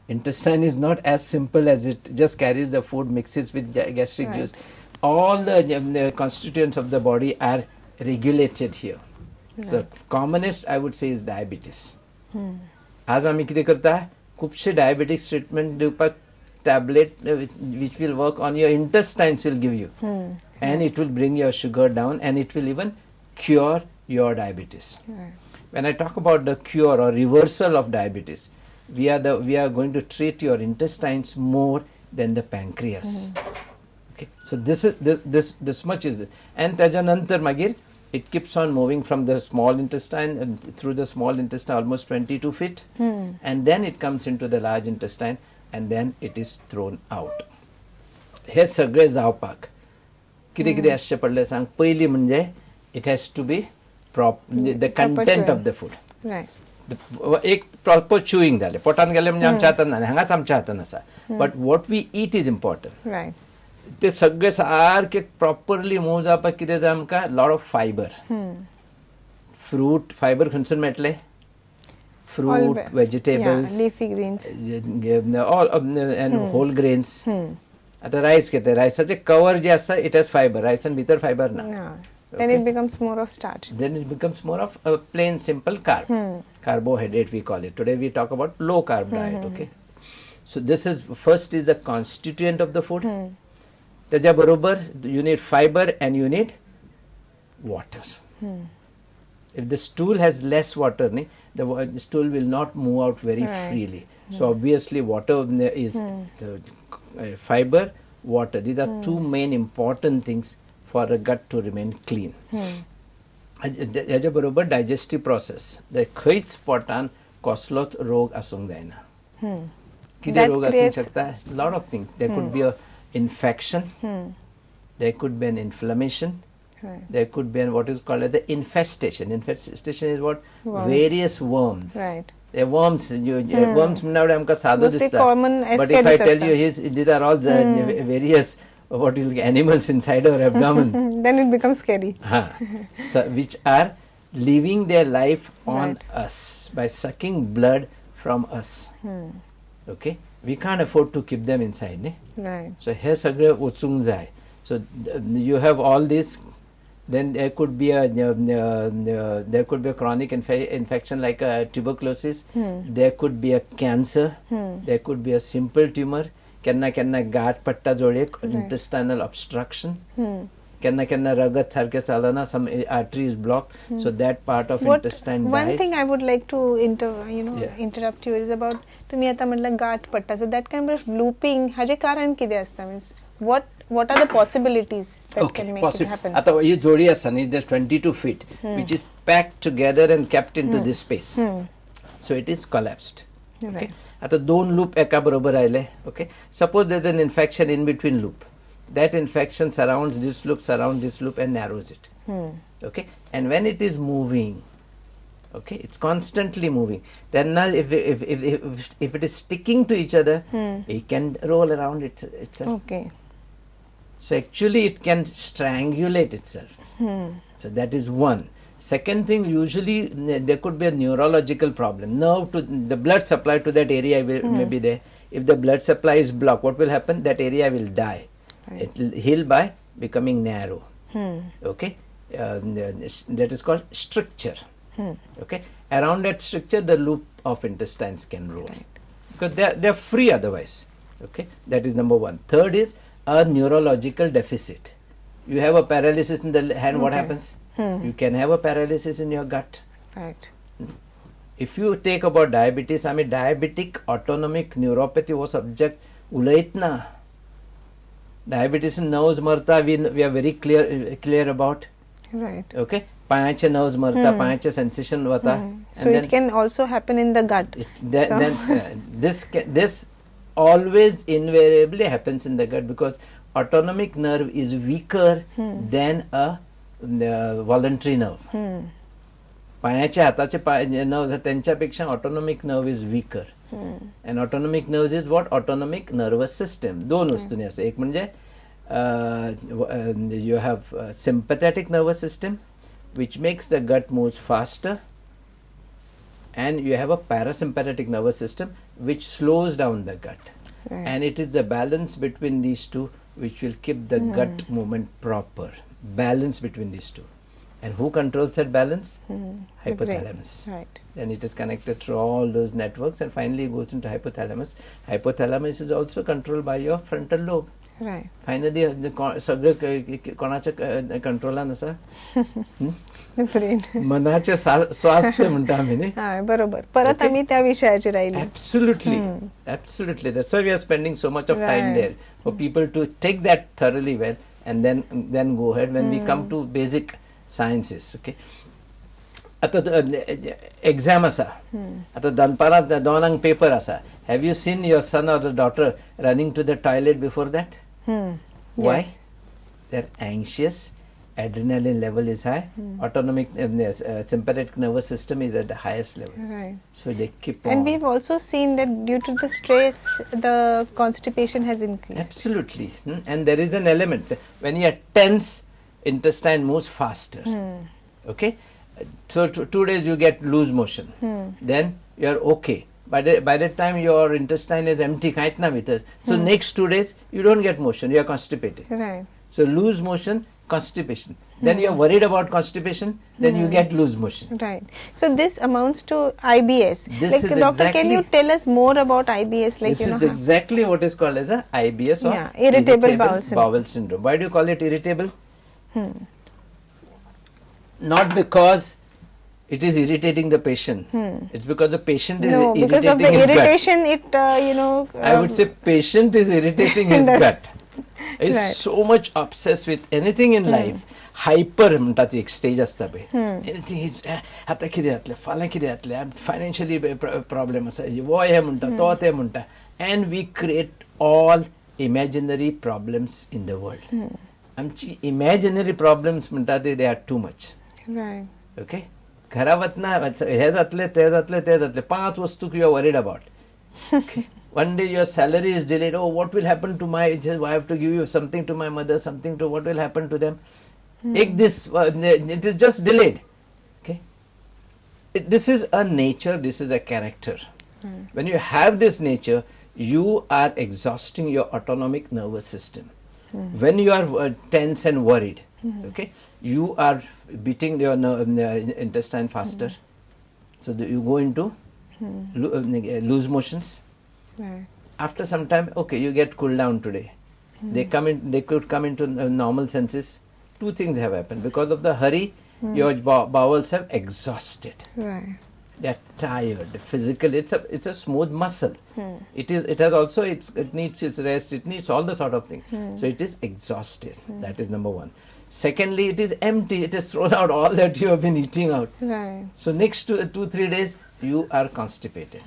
Intestine is not as simple as it just carries the food, mixes with gastric juice. All the constituents of the body are regulated here. So commonest I would say is diabetes. आज आम्ही कितें करता खुबशे diabetes treatment दिवपाक tablet which will work on your intestines will give you, and it will bring your sugar down, and it will even cure your diabetes. When I talk about the cure or reversal of diabetes, we are going to treat your intestines more than the pancreas. Okay, so this much is it. And त्याच्यानंतर मागीर it keeps on moving from the small intestine and through the small intestine almost 22 feet, and then it comes into the large intestine, and then it is thrown out. हे सगळे जावपाक कितें कितें आसचें पडलें सांग. पयलीं म्हणजे it has to be the content of the food. एक प्रॉपर चुईंग जालें, पोटान गेलें म्हणजे आमच्या हातान ना, हांगाच आमच्या हातान आसा. But what we eat is important. ते सगळे सारके प्रॉपरली मूव जावपाक कितें जाय आमकां? Lot of fibre. Fruit fibre खंयसून मेळटले? Fruit, vegetables, leafy greens, all and whole grains. आता रायस घेता, रायसाचे कवर जे आसता इट हॅज फायबर, रायसान भितर फायबर ना. Then it becomes more of starch. Then it becomes more of a plain simple carb. Carbohydrate we call it. Today we talk about low carb diet. Okay. So this is first is the constituent of the food. त्याच्या बरोबर you need fiber and you need water. If the stool has less water, the stool will not move out very freely. So obviously water is the fiber, water. These are two main important things for a gut to remain clean. ह्याच्या बरोबर digestive process खंयच पोटान कसलोच रोग आसूंक जायना. कितें रोग आसूंक शकता? Lot of things. There could be a infection, there could be an inflammation, there could be an what is called as the infestation. Infestation is what? Various worms. Worms, worms म्हणल्यार आमकां सादो दिसता. But if I tell you these are all various what is animals inside our abdomen, then it becomes scary. So, which are living their life on us by sucking blood from us. Okay, we can't afford to keep them inside. So here sagre वचूंक जाय. So you have all this. Then there could be a chronic infection like a tuberculosis. There could be a cancer. There could be a simple tumor. केन्ना केन्ना गाठ पडटा जोळेक, intestinal obstruction. केन्ना केन्ना रगत सारकें चलना, some artery is blocked, so that part of intestine dies. One thing I would like to interrupt you is about तुम्ही आता म्हटलं गाठ पडटा, so that kind of looping हाजे कारण कितें आसता? Means what are the possibilities that can make it happen? आता ही जोडी आसा न्ही, there's 22 feet which is packed together and kept into this space, so it is collapsed. Okay. आता दोन लूप एका बरोबर आयले. Okay, suppose there's an infection in between loop. That infection surrounds this loop and narrows it. Okay, and when it is moving, okay, it's constantly moving. Then now if it is sticking to each other, it can roll around itself. Okay, so actually it can strangulate itself. So that is one. Second thing, usually there could be a neurological problem. The blood supply to that area may be there. If the blood supply is blocked, what will happen? That area will die. It will heal by becoming narrow. Okay, that is called stricture. Okay, around that stricture, the loop of intestines can roll because they are free otherwise. Okay, that is number one. Third is a neurological deficit. You have a paralysis in the hand. What happens? You can have a paralysis in your gut. Right. If you take about diabetes, आमी diabetic autonomic neuropathy वो subject उलयत ना. Diabetes nerves मरता, we are very clear about. Right. Okay, पायाचे nerves मरता, पायाचे sensation वता. So it can also happen in the gut. This always invariably happens in the gut because autonomic nerve is weaker than a voluntary nerve. पायाचे हाताचे nerves त्यांच्यापेक्षा autonomic nerve is weaker. And autonomic nerves is what? Autonomic nervous system. दोन वस्तूंनी असं. एक म्हणजे you have sympathetic nervous system which makes the gut moves faster, and you have a parasympathetic nervous system which slows down the gut. Right. And it is the balance between these two which will keep the gut movement proper. Balance between these two. And who controls that balance? Hypothalamus. Right. Then it is connected through all those networks and finally goes into hypothalamus. Hypothalamus is also controlled by your frontal lobe. Right. Finally, सगळं कोणाच्या कंट्रोलान आसा? Brain. मनाचे स्वास्थ्य म्हणटा आमी न्ही. हा बरोबर. परत आम्ही त्या विषयाचे राहिले. Absolutely, absolutely. That's why we are spending so much of time there for people to take that thoroughly well and then go ahead when we come to basic sciences. Okay. आता exam आसा. आता दनपारां 2 paper आसा. Have you seen your son or the daughter running to the toilet before that? Why? Yes. They're anxious, adrenaline level is high, autonomic sympathetic nervous system is at the highest level. Right. So they keep on. And we've also seen that due to the stress, the constipation has increased. Absolutely. And there is an element. When you are tense, intestine moves faster. Okay? So 2 days you get loose motion. Then you are okay. By the time your intestine is empty, so next 2 days you don't get motion, you are constipated. Right. So loose motion, constipation. Then you are worried about constipation, then you get loose motion. Right. So this amounts to IBS. This like, is doctor, can you tell us more about IBS? Like, This is exactly what is called as a IBS or irritable bowel syndrome. Why do you call it irritable? Not because it is irritating the patient. It's because the patient is irritating because of the his irritation, gut. I would say patient is irritating his gut. Is so much obsessed with anything in life. Hyper म्हणटात एक stage असता पळय. Anything is आता कितें जातलें, फाल्यां कितें जातलें, financially problem आसा, वो हे म्हणटा, तो ते म्हणटा. And we create all imaginary problems in the world. आमची imaginary problems म्हणटा ते they are too much. Right. Okay? घरा वतना हे जातले ते जातले ते जातले 5 वस्तू you are worried about. Okay. One day your salary is delayed. Oh, what will happen to I have to give you something to my mother, something to what will happen to them. Take this, it is just delayed. Okay. This is a nature, this is a character. When you have this nature, you are exhausting your autonomic nervous system. When you are tense and worried, okay, you are beating your intestine faster. So you go into loose motions. Right. After some time, okay, you get cooled down today. They could come into normal senses. 2 things have happened. Because of the hurry, your bowels have exhausted. Right. They are tired. Physically, it's a smooth muscle. It needs its rest. It needs all the sort of things. So it is exhausted. That is number 1. Secondly, it is empty. It has thrown out all that you have been eating out. Right. So next 2-3 days, you are constipated.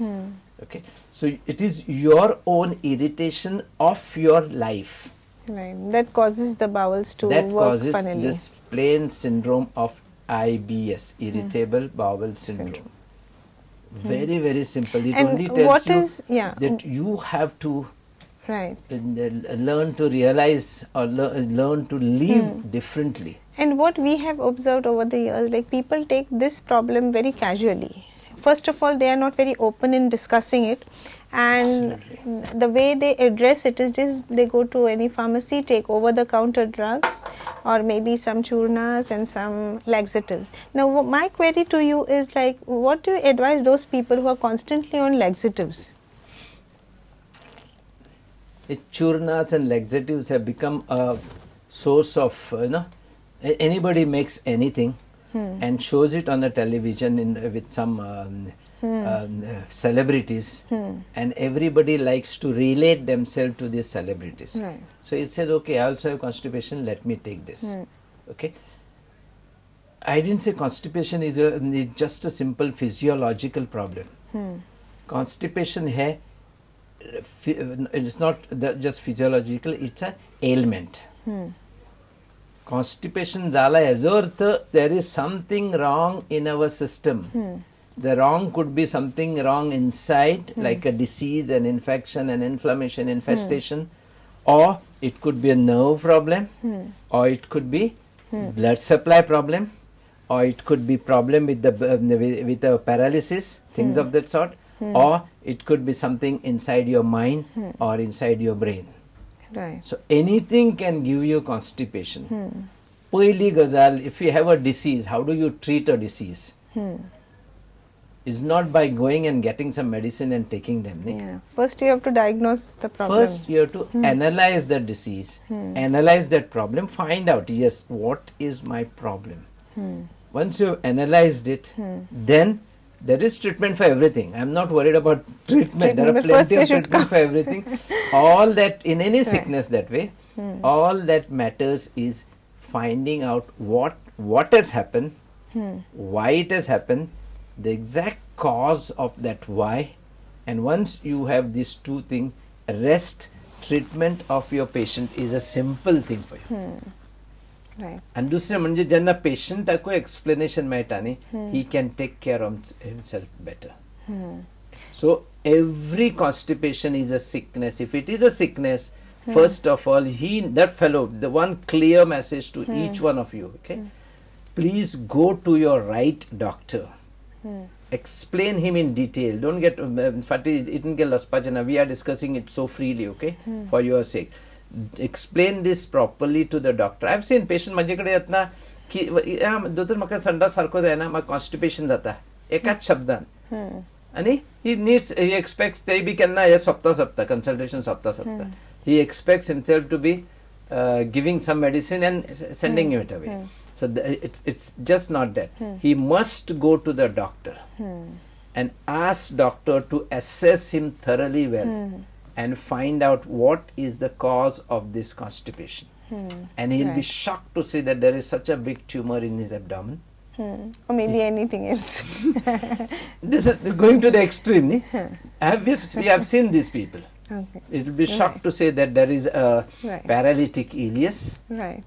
Okay. So it is your own irritation of your life. Right. That causes the bowels to that work causes funnily. this plain syndrome of IBS, irritable bowel syndrome. Very, very simple. It And only tells what you is- that you have to Right. learn to realize or learn to live differently. And what we have observed over the years, like people take this problem very casually. First of all, they are not very open in discussing it, and the way they address it is just they go to any pharmacy, take over-the-counter drugs, or maybe some churnas and some laxatives. Now, my query to you is like, what do you advise those people who are constantly on laxatives? Churnas and laxatives have become a source of, anybody makes anything and shows it on a television with some celebrities, and everybody likes to relate themselves to these celebrities. Right. So it says, okay, I also have constipation, let me take this. Okay. I didn't say constipation is just a simple physiological problem. Constipation hai, it's not just physiological, it's an ailment. Constipation zala azorth, there is something wrong in our system. The wrong could be something wrong inside, like a disease, an infection, an inflammation, infestation, or it could be a nerve problem, or it could be blood supply problem, or it could be problem with the paralysis, things of that sort, or it could be something inside your mind or inside your brain. Right. So anything can give you constipation. पहिली गजाल, if you have a disease, how do you treat a disease? Is not by going and getting some medicine and taking them. Yeah. First you have to diagnose the problem. First you have to analyze the disease, analyze that problem, find out, yes, what is my problem. Once you have analyzed it, then there is treatment for everything. I am not worried about treatment. There are plenty of treatment for everything. All that, in any sickness that way, all that matters is finding out what has happened, why it has happened, the exact cause of that why, and once you have these two things, rest, treatment of your patient is a simple thing for you. Right. And दुसरे म्हणजे ज्यांना पेशंटाक explanation मेळटा न्ही, he can take care of himself better. So every constipation is a sickness. If it is a sickness, first of all, that fellow, the one clear message to each one of you, okay, please go to your right doctor. Explain him in detail. Don't get we are discussing it so freely, okay, for your sake. Explain this properly to the doctor. I've seen patient माझ्याकडे येत ना की दोतोर म्हाका संडास सारको जायना, म्हाका कॉन्स्टिपेशन जाता एकाच शब्दान, आणि he expects ते बी केन्ना हे सोपता consultation सोपता he expects himself to be giving some medicine and sending it away. So it's just not that. He must go to the doctor and ask doctor to assess him thoroughly well and find out what is the cause of this constipation. And he'll be shocked to see that there is such a big tumor in his abdomen. Or maybe anything else. This is going to the extreme. We have seen these people. Okay. It will be shocked to say that there is a paralytic ileus. Right.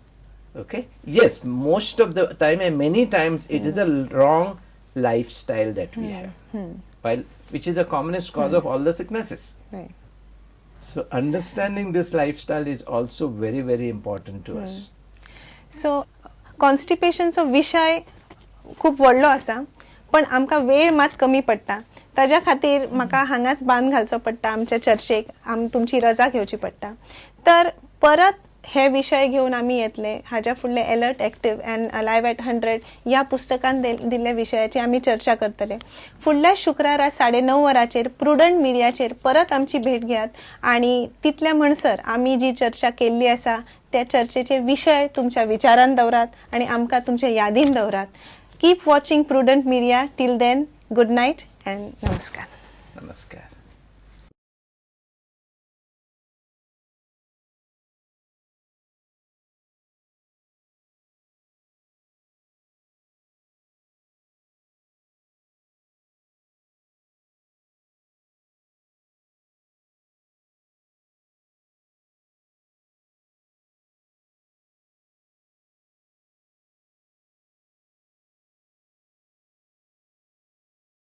Okay. Yes, most of the time and many times it is a wrong lifestyle that we have, which is a commonest cause of all the sicknesses. Right. So understanding this lifestyle is also very, very important to us. So constipation चा विषय खूप व्हडलो आसा, पण आमकां वेळ मात कमी पडटा. ताज्या खातीर म्हाका हांगाच बांद घालचो पडटा आमच्या चर्चेक, तुमची रजा घेवची पडटा. तर परत हे विषय घेवन आमी येतले. हाज्या फुडले alert active and alive at 100 ह्या पुस्तकान दिल्ल्या विशयाची आमी चर्चा करतले. फुडल्या शुक्रारा 9:30 वरांचेर प्रुडंट मिडियाचेर परत आमची भेट घेयात, आणि तितल्या म्हणसर आमी जी चर्चा केल्ली आसा त्या चर्चेचे विषय तुमच्या विचारान दवरात आणि आमकां तुमच्या यादीन दवरात. Keep watching prudent media. Till then, good night and नमस्कार. Namaskar.